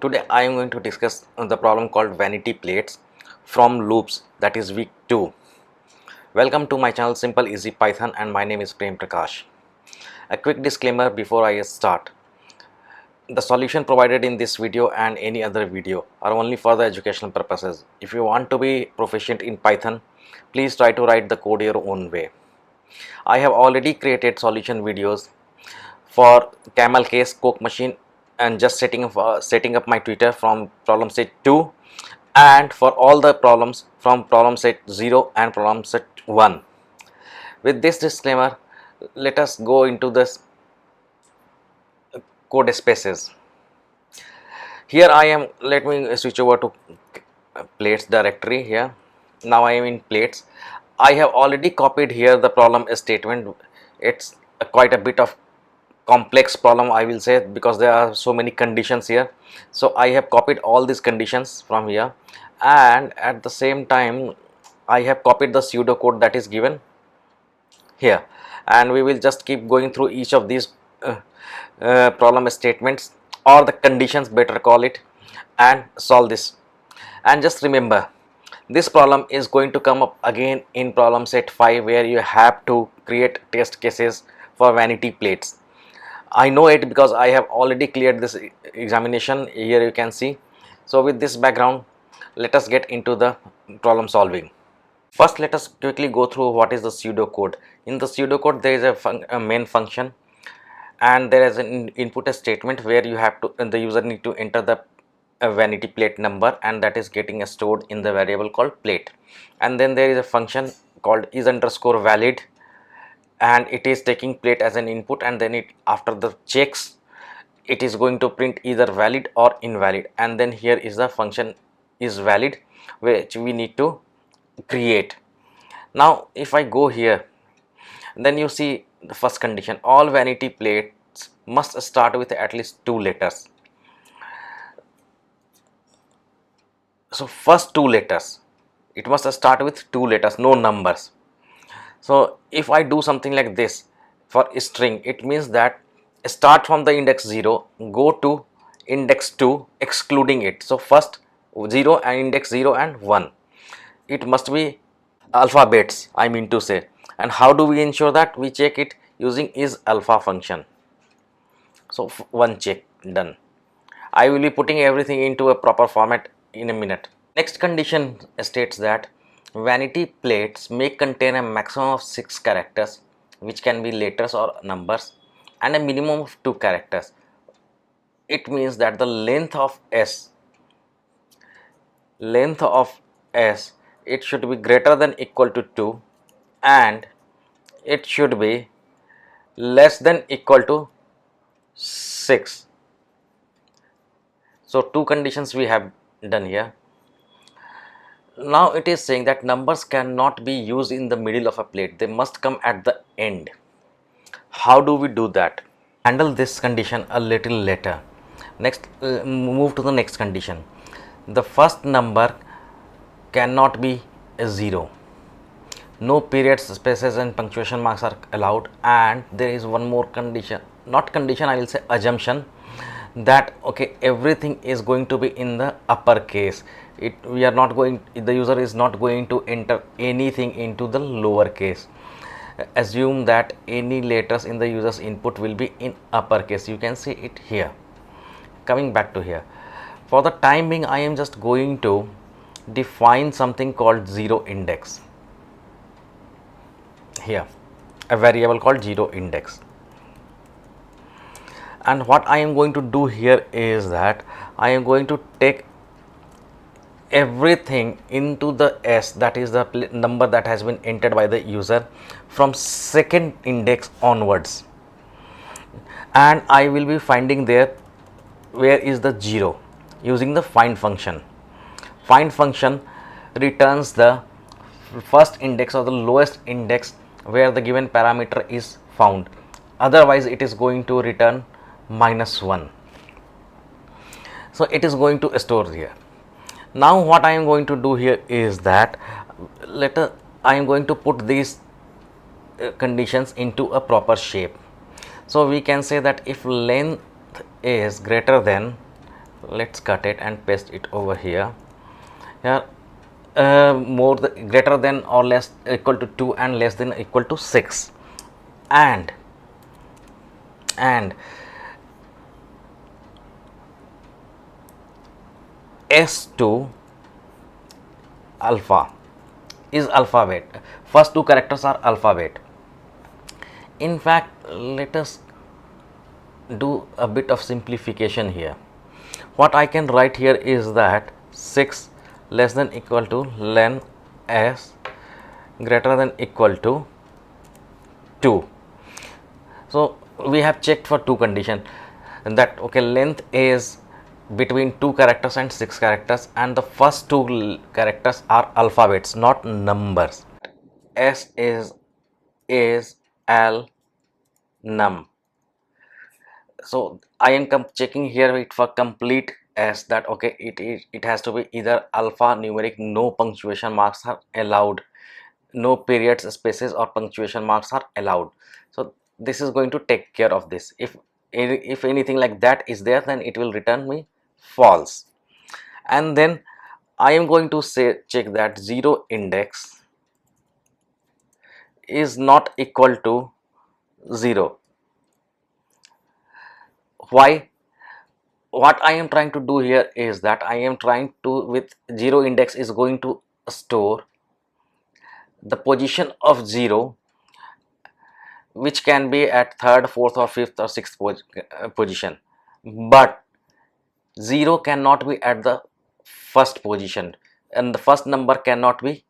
Today I am going to discuss the problem called Vanity Plates from loops, that is week 2. Welcome to my channel Simple Easy Python, and my name is Prem Prakash. A quick disclaimer before I start. The solution provided in this video and any other video are only for the educational purposes. If you want to be proficient in Python, please try to write the code your own way. I have already created solution videos for camel case, coke machine, and just setting up my Twitter from problem set 2, and for all the problems from problem set 0 and problem set 1. With this disclaimer, let us go into this code spaces. Here I am, let me switch over to plates directory. Here now I am in plates. I have already copied here the problem statement. It's quite a bit of complex problem, I will say, because there are so many conditions here. So I have copied all these conditions from here, and at the same time I have copied the pseudo code that is given here, and we will just keep going through each of these problem statements, or the conditions, better call it, and solve this. And just remember, this problem is going to come up again in problem set 5, where you have to create test cases for vanity plates. I know it because I have already cleared this examination. Here you can see. So with this background, let us get into the problem solving. First, let us quickly go through what is the pseudocode. In the pseudocode, there is a main function, and there is an input statement where you have to, the user need to enter the vanity plate number, and that is getting stored in the variable called plate. And then there is a function called is_valid, and it is taking plate as an input, and then it, after the checks, it is going to print either valid or invalid. And then here is the function is valid, which we need to create. Now if I go here, then you see the first condition: all vanity plates must start with at least 2 letters. So first 2 letters, it must start with 2 letters, no numbers. So if I do something like this for a string, it means that start from the index 0, go to index 2 excluding it. So first 0 and index 0 and 1, it must be alphabets, I mean to say. And how do we ensure that? We check it using is_alpha function. So one check done. I will be putting everything into a proper format in a minute. Next condition states that vanity plates may contain a maximum of 6 characters, which can be letters or numbers, and a minimum of 2 characters. It means that the length of S, it should be greater than equal to 2, and it should be less than equal to 6. So 2 conditions we have done here. Now it is saying that numbers cannot be used in the middle of a plate, they must come at the end. How do we do that? Handle this condition a little later. Next, move to the next condition. The first number cannot be a 0. No periods, spaces and punctuation marks are allowed. And there is one more condition, not condition, I will say assumption, that okay, everything is going to be in the uppercase. The user is not going to enter anything into the lowercase. Assume that any letters in the user's input will be in uppercase. You can see it here. Coming back to here, for the time being, I am just going to define something called 0 index. Here, a variable called 0 index. And what I am going to do here is that I am going to take everything into the S, that is the number that has been entered by the user, from second index onwards, and I will be finding there where is the 0 using the find function. Find function returns the first index or the lowest index where the given parameter is found, otherwise it is going to return -1. So it is going to store here. Now what I am going to do here is that I am going to put these conditions into a proper shape. So we can say that if length is greater than let's cut it and paste it over here. Here greater than or less equal to 2 and less than equal to 6, and S2 alpha is alphabet. First two characters are alphabet. In fact, let us do a bit of simplification here. What I can write here is that 6 less than equal to len s greater than equal to 2. So we have checked for two conditions, that okay, length is between 2 characters and 6 characters, and the first two characters are alphabets, not numbers. S is al num. So I am checking here it for complete S, that okay, it has to be either alphanumeric, no punctuation marks are allowed, no periods, spaces or punctuation marks are allowed. So this is going to take care of this. If anything like that is there, then it will return me false. And then I am going to say check that 0 index is not equal to 0. Why? What I am trying to do here is that I am trying to, with 0 index is going to store the position of 0, which can be at third, fourth or fifth or sixth position, but 0 cannot be at the first position, and the first number cannot be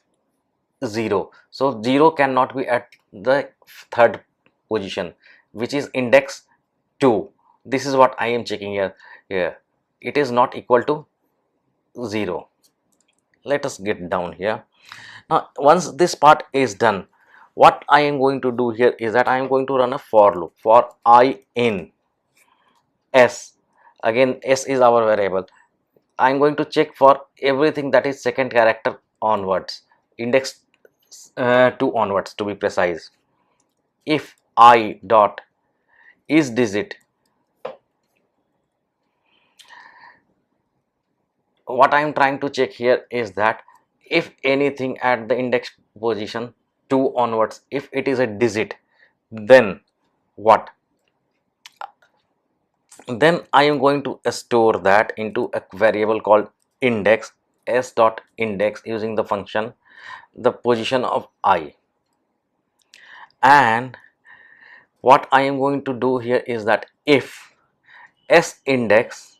0. So 0 cannot be at the third position, which is index 2. This is what I am checking here. It is not equal to 0. Let us get down here. Now once this part is done, what I am going to do here is that I am going to run a for loop for I in s. Again, s is our variable. I am going to check for everything that is second character onwards, index 2 onwards to be precise. If I dot is digit, what I am trying to check here is that if anything at the index position 2 onwards, if it is a digit, then what? Then I am going to store that into a variable called index, s dot index, using the function the position of I. And what I am going to do here is that if s index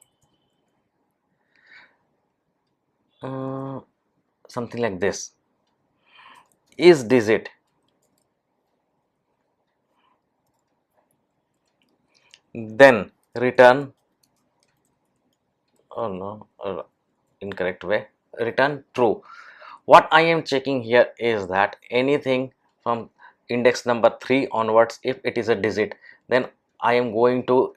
something like this is digit, then return, oh no, incorrect way, return true. What I am checking here is that anything from index number 3 onwards, if it is a digit, then I am going to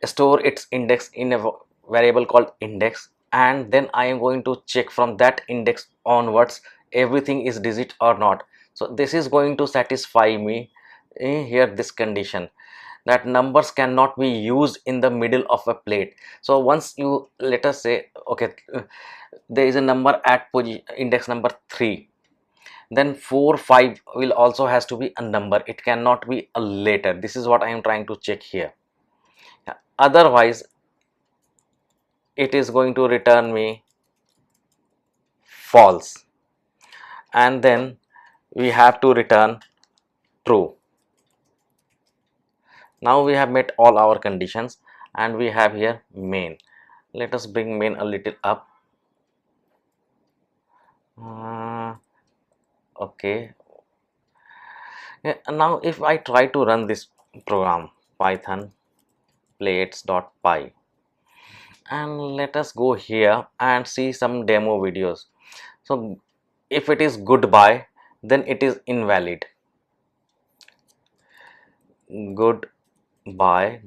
store its index in a variable called index, and then I am going to check from that index onwards everything is digit or not. So this is going to satisfy me here this condition, that numbers cannot be used in the middle of a plate. So once you, let us say okay, there is a number at index number 3, then 4 5 will also has to be a number, it cannot be a letter. This is what I am trying to check here. Otherwise it is going to return me false, and then we have to return true. Now we have met all our conditions, and we have here main. Let us bring main a little up. Okay. Now if I try to run this program, python plates.py, and let us go here and see some demo videos. So if it is goodbye, then it is invalid. Goodbye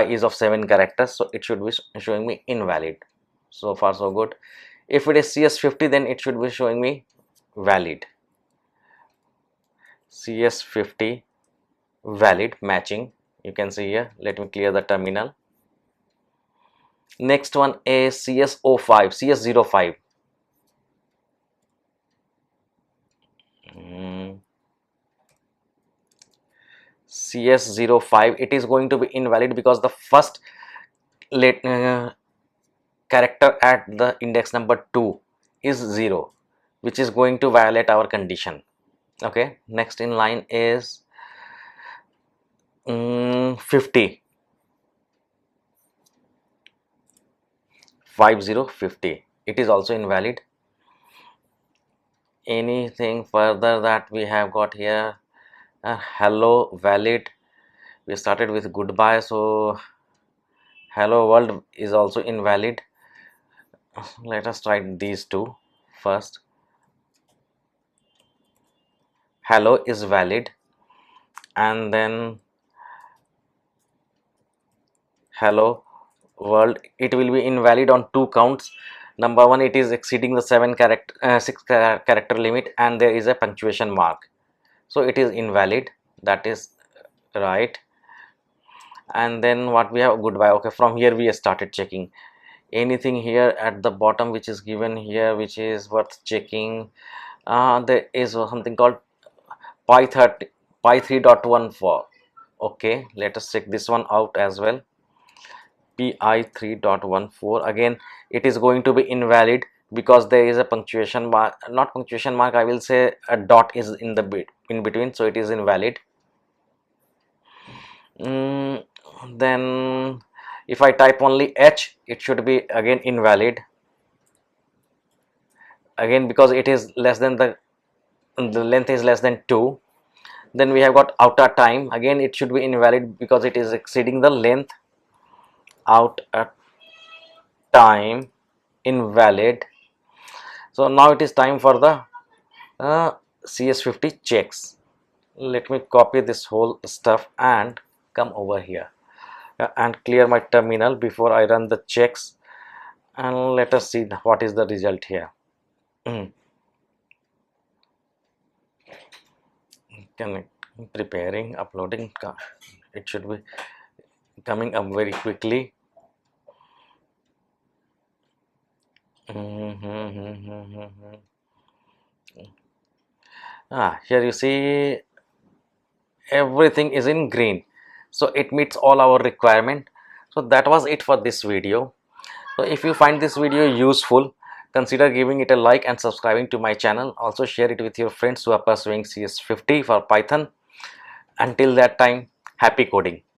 is of 7 characters, so it should be showing me invalid. So far so good. If it is CS50, then it should be showing me valid. CS50 valid matching, you can see here. Let me clear the terminal. Next one is CS05, CS05. CS05, it is going to be invalid because the first let character at the index number 2 is 0, which is going to violate our condition. Okay, next in line is 50, 50, it is also invalid. Anything further that we have got here? Hello, valid. We started with goodbye, so hello world is also invalid. Let us try these two first. Hello is valid, and then hello world, it will be invalid on two counts. Number one, it is exceeding the 6 character limit, and there is a punctuation mark, so it is invalid. That is right. And then what we have? Goodbye. Okay, from here we started checking. Anything here at the bottom which is given here which is worth checking? There is something called pi 30 pi 3.14. Okay, let us check this one out as well. pi 3.14, again it is going to be invalid because there is a punctuation mark, not punctuation mark, I will say a dot is in the bit in between, so it is invalid. Then if I type only h, it should be again invalid, again because it is less than the length is less than 2. Then we have got outer time, again it should be invalid because it is exceeding the length. Outer time, invalid. So now it is time for the CS50 checks. Let me copy this whole stuff and come over here and clear my terminal before I run the checks, and let us see what is the result here. Connect, preparing, uploading. It should be coming up very quickly. Here you see everything is in green, so it meets all our requirement. So that was it for this video. So if you find this video useful, consider giving it a like and subscribing to my channel. Also share it with your friends who are pursuing CS50 for Python. Until that time, happy coding.